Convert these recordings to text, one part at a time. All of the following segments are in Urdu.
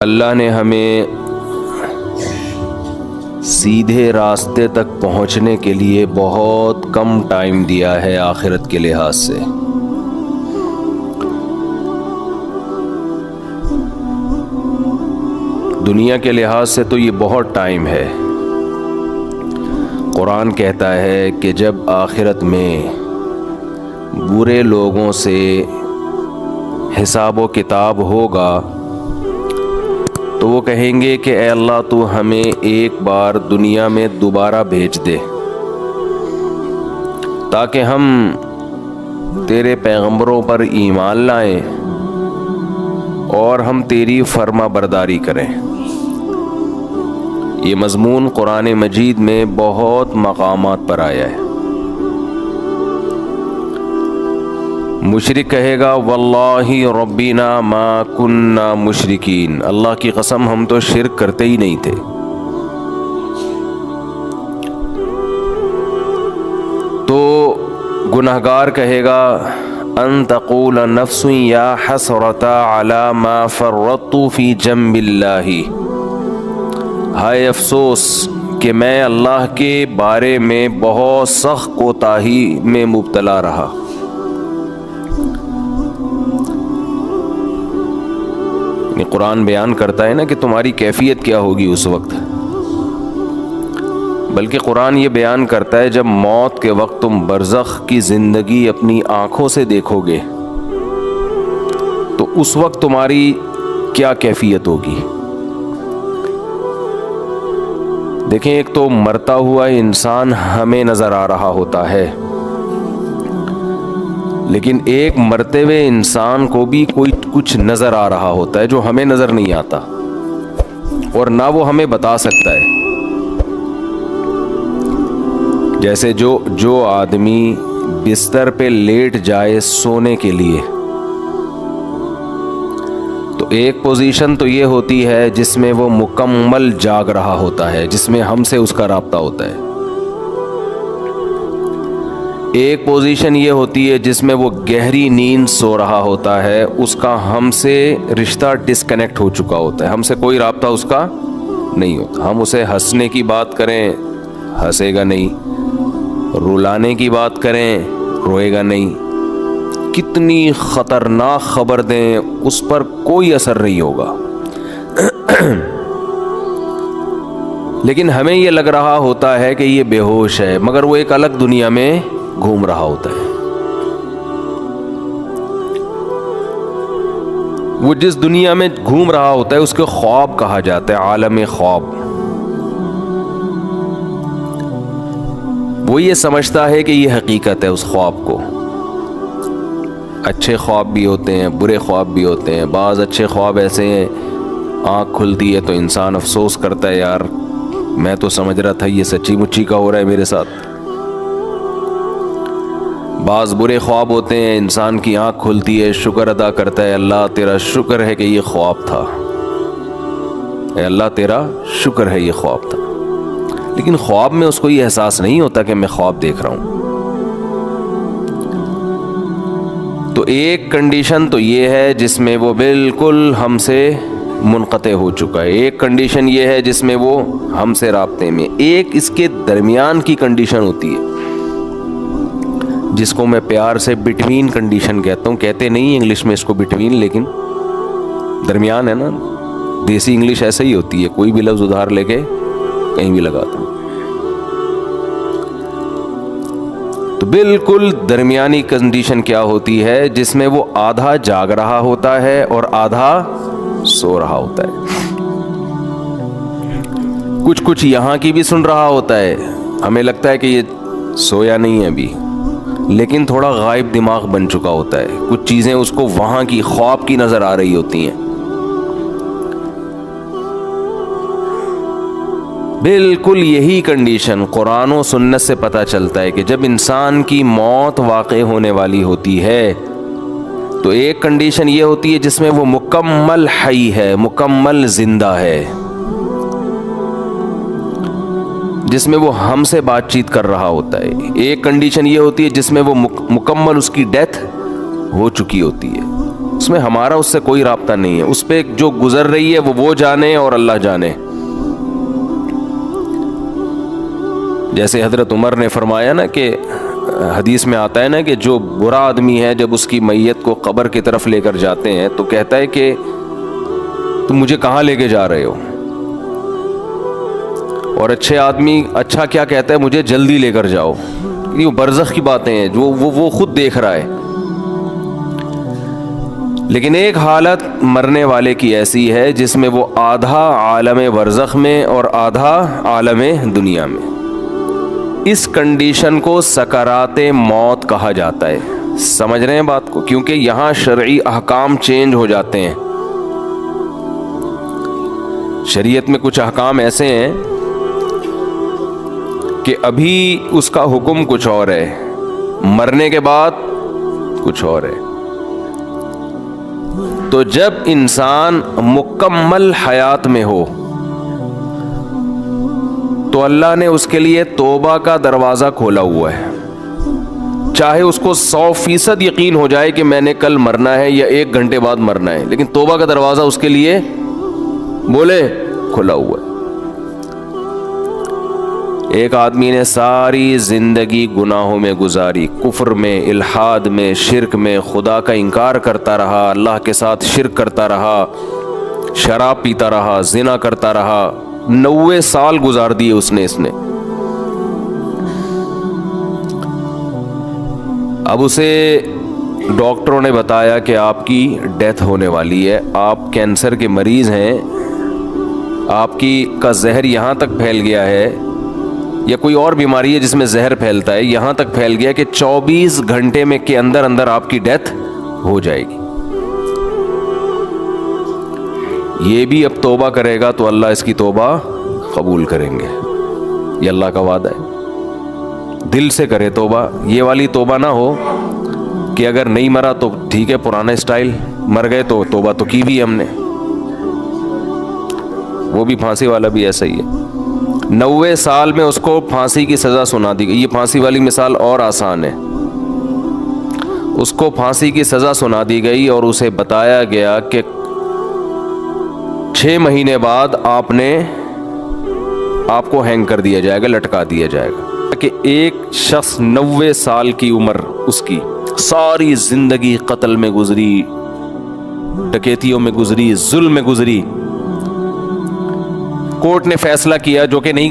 اللہ نے ہمیں سیدھے راستے تک پہنچنے کے لیے بہت کم ٹائم دیا ہے آخرت کے لحاظ سے۔ دنیا کے لحاظ سے تو یہ بہت ٹائم ہے۔ قرآن کہتا ہے کہ جب آخرت میں برے لوگوں سے حساب و کتاب ہوگا تو وہ کہیں گے کہ اے اللہ تو ہمیں ایک بار دنیا میں دوبارہ بھیج دے تاکہ ہم تیرے پیغمبروں پر ایمان لائیں اور ہم تیری فرما برداری کریں۔ یہ مضمون قرآن مجید میں بہت مقامات پر آیا ہے۔ مشرک کہے گا واللہ ربنا ما کننا مشرکین، اللہ کی قسم ہم تو شرک کرتے ہی نہیں تھے۔ تو گنہگار کہے گا ان تقول نفس یا حسرۃ علی ما فرطت فی جنب اللہ، ہائے افسوس کہ میں اللہ کے بارے میں بہت سخت کوتاہی میں مبتلا رہا۔ قرآن بیان کرتا ہے نا کہ تمہاری کیفیت کیا ہوگی اس وقت، بلکہ قرآن یہ بیان کرتا ہے جب موت کے وقت تم برزخ کی زندگی اپنی آنکھوں سے دیکھو گے تو اس وقت تمہاری کیا کیفیت ہوگی۔ دیکھیں، ایک تو مرتا ہوا انسان ہمیں نظر آ رہا ہوتا ہے، لیکن ایک مرتے ہوئے انسان کو بھی کوئی کچھ نظر آ رہا ہوتا ہے جو ہمیں نظر نہیں آتا اور نہ وہ ہمیں بتا سکتا ہے۔ جیسے جو آدمی بستر پہ لیٹ جائے سونے کے لیے تو ایک پوزیشن تو یہ ہوتی ہے جس میں وہ مکمل جاگ رہا ہوتا ہے، جس میں ہم سے اس کا رابطہ ہوتا ہے۔ ایک پوزیشن یہ ہوتی ہے جس میں وہ گہری نیند سو رہا ہوتا ہے، اس کا ہم سے رشتہ ڈسکنیکٹ ہو چکا ہوتا ہے، ہم سے کوئی رابطہ اس کا نہیں ہوتا۔ ہم اسے ہنسنے کی بات کریں ہنسے گا نہیں، رلانے کی بات کریں روئے گا نہیں، کتنی خطرناک خبر دیں اس پر کوئی اثر نہیں ہوگا۔ لیکن ہمیں یہ لگ رہا ہوتا ہے کہ یہ بے ہوش ہے، مگر وہ ایک الگ دنیا میں گھوم رہا ہوتا ہے۔ وہ جس دنیا میں گھوم رہا ہوتا ہے اس کو خواب کہا جاتا ہے، عالم خواب۔ وہ یہ سمجھتا ہے کہ یہ حقیقت ہے اس خواب کو۔ اچھے خواب بھی ہوتے ہیں، برے خواب بھی ہوتے ہیں۔ بعض اچھے خواب ایسے ہیں آنکھ کھلتی ہے تو انسان افسوس کرتا ہے، یار میں تو سمجھ رہا تھا یہ سچی مچی کا ہو رہا ہے میرے ساتھ۔ بعض برے خواب ہوتے ہیں، انسان کی آنکھ کھلتی ہے، شکر ادا کرتا ہے، اللہ تیرا شکر ہے کہ یہ خواب تھا، اے اللہ تیرا شکر ہے یہ خواب تھا۔ لیکن خواب میں اس کو یہ احساس نہیں ہوتا کہ میں خواب دیکھ رہا ہوں۔ تو ایک کنڈیشن تو یہ ہے جس میں وہ بالکل ہم سے منقطع ہو چکا ہے، ایک کنڈیشن یہ ہے جس میں وہ ہم سے رابطے میں، ایک اس کے درمیان کی کنڈیشن ہوتی ہے جس کو میں پیار سے بٹوین کنڈیشن کہتا ہوں۔ کہتے نہیں انگلش میں اس کو بٹوین، لیکن درمیان ہے نا، دیسی انگلش ایسا ہی ہوتی ہے، کوئی بھی لفظ ادھار لے کے کہیں بھی لگاتا ہوں۔ تو بالکل درمیانی کنڈیشن کیا ہوتی ہے جس میں وہ آدھا جاگ رہا ہوتا ہے اور آدھا سو رہا ہوتا ہے۔ کچھ یہاں کی بھی سن رہا ہوتا ہے، ہمیں لگتا ہے کہ یہ سویا نہیں ہے ابھی، لیکن تھوڑا غائب دماغ بن چکا ہوتا ہے، کچھ چیزیں اس کو وہاں کی خواب کی نظر آ رہی ہوتی ہیں۔ بالکل یہی کنڈیشن قرآن و سنت سے پتہ چلتا ہے کہ جب انسان کی موت واقع ہونے والی ہوتی ہے تو ایک کنڈیشن یہ ہوتی ہے جس میں وہ مکمل حی ہے، مکمل زندہ ہے، جس میں وہ ہم سے بات چیت کر رہا ہوتا ہے۔ ایک کنڈیشن یہ ہوتی ہے جس میں وہ مکمل اس کی ڈیتھ ہو چکی ہوتی ہے۔ اس میں ہمارا اس سے کوئی رابطہ نہیں ہے. اس پہ جو گزر رہی ہے وہ جانے اور اللہ جانے. جیسے حضرت عمر نے فرمایا نا کہ حدیث میں آتا ہے نا کہ جو برا آدمی ہے جب اس کی میت کو قبر کی طرف لے کر جاتے ہیں تو کہتا ہے کہ تم مجھے کہاں لے کے جا رہے ہو, اور اچھے آدمی اچھا کیا کہتا ہے, مجھے جلدی لے کر جاؤ. یہ برزخ کی باتیں ہیں جو وہ خود دیکھ رہا ہے. لیکن ایک حالت مرنے والے کی ایسی ہے جس میں وہ آدھا عالم برزخ میں اور آدھا عالم دنیا میں. اس کنڈیشن کو سکرات موت کہا جاتا ہے. سمجھ رہے ہیں بات کو؟ کیونکہ یہاں شرعی احکام چینج ہو جاتے ہیں. شریعت میں کچھ احکام ایسے ہیں کہ ابھی اس کا حکم کچھ اور ہے, مرنے کے بعد کچھ اور ہے. تو جب انسان مکمل حیات میں ہو تو اللہ نے اس کے لیے توبہ کا دروازہ کھولا ہوا ہے. چاہے اس کو 100% یقین ہو جائے کہ میں نے کل مرنا ہے یا 1 گھنٹے بعد مرنا ہے, لیکن توبہ کا دروازہ اس کے لیے بولے کھلا ہوا ہے. ایک آدمی نے ساری زندگی گناہوں میں گزاری, کفر میں, الحاد میں, شرک میں, خدا کا انکار کرتا رہا, اللہ کے ساتھ شرک کرتا رہا, شراب پیتا رہا, زنا کرتا رہا. 90 سال گزار دیے اس نے. اب اسے ڈاکٹروں نے بتایا کہ آپ کی ڈیتھ ہونے والی ہے, آپ کینسر کے مریض ہیں, آپ کا زہر یہاں تک پھیل گیا ہے, یا کوئی اور بیماری ہے جس میں زہر پھیلتا ہے, یہاں تک پھیل گیا کہ 24 گھنٹے میں کے اندر آپ کی ڈیتھ ہو جائے گی. یہ بھی اب توبہ کرے گا تو اللہ اس کی توبہ قبول کریں گے, یہ اللہ کا وعدہ ہے. دل سے کرے توبہ, یہ والی توبہ نہ ہو کہ اگر نہیں مرا تو ٹھیک ہے پرانا اسٹائل, مر گئے تو توبہ تو کی بھی ہم نے. وہ بھی پھانسی والا بھی ایسا ہی ہے. 90 سال میں اس کو پھانسی کی سزا سنا دی گئی. یہ پھانسی والی مثال اور آسان ہے. اس کو پھانسی کی سزا سنا دی گئی اور اسے بتایا گیا کہ 6 مہینے بعد آپ کو ہینگ کر دیا جائے گا, لٹکا دیا جائے گا. کہ ایک شخص 90 سال کی عمر, اس کی ساری زندگی قتل میں گزری, ڈکیتیوں میں گزری, ظلم میں گزری. کورٹ نے فیصلہ کیا, جو کہ نہیں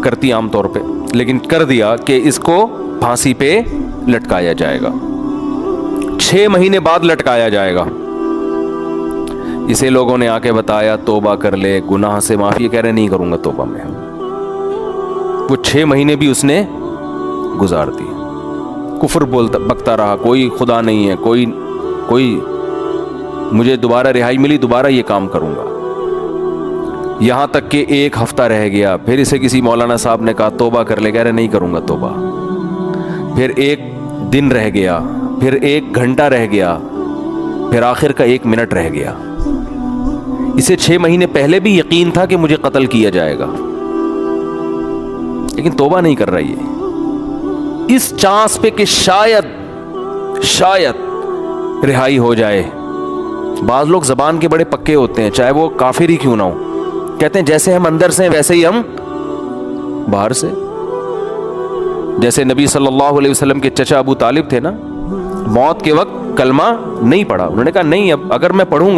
کرتی عام طور پہ, لیکن کر دیا کہ اس کو پھانسی پہ لٹکایا جائے گا. 6 مہینے بعد لٹکایا جائے گا. اسے لوگوں نے آ کے بتایا توبہ کر لے, گناہ سے معافی. کہہ رہے نہیں کروں گا توبہ میں. وہ 6 مہینے بھی اس نے گزار دی, کفر بکتا رہا, کوئی خدا نہیں ہے, کوئی مجھے دوبارہ رہائی ملی دوبارہ یہ کام کروں گا. یہاں تک کہ 1 ہفتہ رہ گیا, پھر اسے کسی مولانا صاحب نے کہا توبہ کر لے. کہہ رہے نہیں کروں گا توبہ. پھر 1 دن رہ گیا, پھر 1 گھنٹہ رہ گیا, پھر آخر کا 1 منٹ رہ گیا. اسے 6 مہینے پہلے بھی یقین تھا کہ مجھے قتل کیا جائے گا, لیکن توبہ نہیں کر رہی ہے. اس چانس پہ کہ شاید رہائی ہو جائے. بعض لوگ زبان کے بڑے پکے ہوتے ہیں, چاہے وہ کافر ہی کیوں نہ ہو. کہتے ہیں جیسے ہم اندر سے ہیں ویسے ہی ہم باہر سے. جیسے نبی صلی اللہ علیہ وسلم کے چچا ابو طالب تھے نا, موت کے وقت کلمہ نہیں پڑھا. انہوں نے کہا نہیں, اب اگر میں پڑھوں گا